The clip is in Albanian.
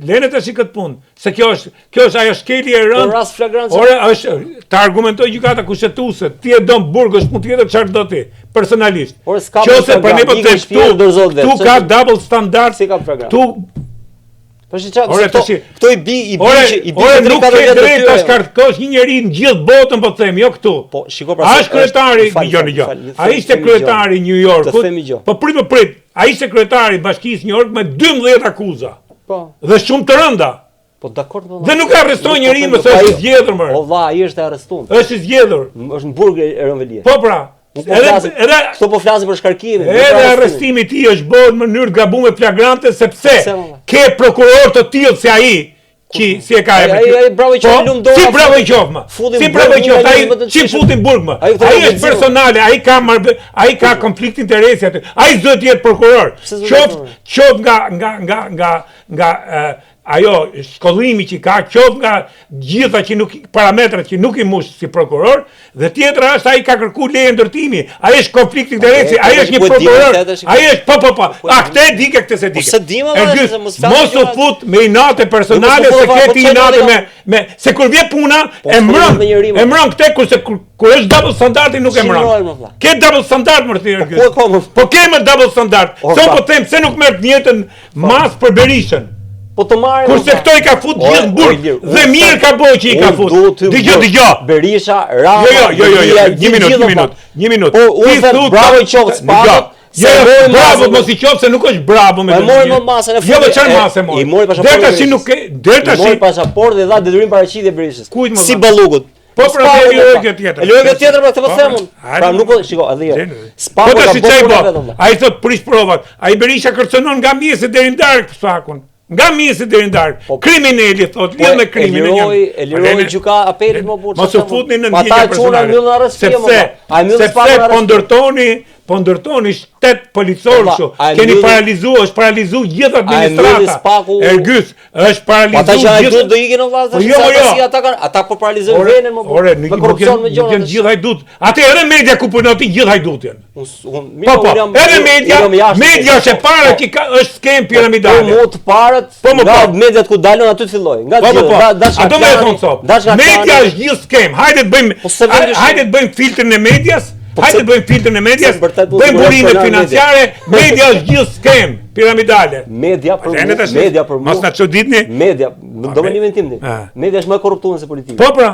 lene tash këtë punë, se kjo është ajo shkelje e rëndë. Rast flagrant. Ore, është ta argumentoj gjykata kushtetuese, ti e don burgësh, mund të jetë çfarë do ti, personalisht. Ore s'ka. Qose për ne këtu ka double standard. Si ka flagrant. Këtu Këto i bi nuk ke drejt tash karkosh një njeri në gjithë botën, po them, jo këtu. Po, shiko pra. Ai është kryetari, ai ishte kryetari i New Yorkut. Po prit. Ai ishte kryetari i Bashkisë New York me 12 akuza. Po. Dhe shumë të rënda. Po dakord. Dhe nuk arreston njeriu më se është zgjedhur më. Po valla, ai është arrestuar. Është zgjedhur. Është në burg e Rënvelie. Po pra. Edhe këto po flasin për shkarkimin. Edhe arrestimi i tij është bërë në mënyrë gabume flagrante sepse ke prokuror të tillë si ai, që si e ka ai bravo i qoftë lumdora. Si bravo i qoftë më. Si bravo i qoftë ai, si futin burg më. Ai është personale, ai ka konflikt interesi aty. Ai s'do të jetë prokuror. Qoftë nga ajo shkollimi që ka, qoftë nga gjitha që nuk parametrat që nuk i mush si prokuror, dhe tjetra është ai ka kërkuar leje ndërtimi. Ai është konflikt interesi, ai është një prokuror. Ai është po. A këtë e di, këtë se di. Mos u fut me inate personale se këti inate me se kur vjen puna e mron këtë kurse kur është double standardi nuk e mron. Ke double standard më thirr. Po kemë double standard. Se po them se nuk merr të njëjtën mas për Berishën. Po të marrin. Kurse këto i ka fut gjithë në burg. Dhe mirë ka bëu që i ka fut. Dgjoj. Berisha, Rama. Jo, një minutë. Po u them bravo i qoftë Spadat. Bravo, mos i qoftë se nuk është bravo me. E mori më masën e fundit. Jo, çfarë masë mori? I mori pasaportin. Deri tash nuk e, deri tash. Mori pasaportin dhe dha detyrim paraqitje Berishës. Si ballugut. Po pra, lojë tjetër. Lojë tjetër pra të po them unë. Pra nuk shiko, edhe. Po tash çai bë. Ai thot prish provat. Ai Berisha kërcënon nga mjeset deri në darkë sakun. Nga mjeset deri në darkë. Kriminali thot, lidh me krimin e liroi gjyka apelit më burrë. Mos u futni në ndjenjë personale. Sepse po ndërtoni shtet policor kështu. Keni paralizuar, është paralizuar gjithë administrata. Ergys, është paralizuar gjithë. Ata që do ikin në vllazë, si ata po paralizojnë venën më burrë. Ore, nuk janë gjithë hajdut. Atë edhe media ku punon ti gjithë hajdut janë. Po, edhe media është e para që është skem piramidal. Po më të parët, nga mediat ku dalën aty të filloi. Nga gjithë, ato më thon sot. Media është gjithë skem. Hajde të bëjmë filtrin e medias. Hajde bëjmë filtrin e medias, bëjmë burimet financiare, media është gjithë skem piramidale. Media për Mos na çuditni. Media, do më inventim ti. Media është më korruptuar se politika. Po pra.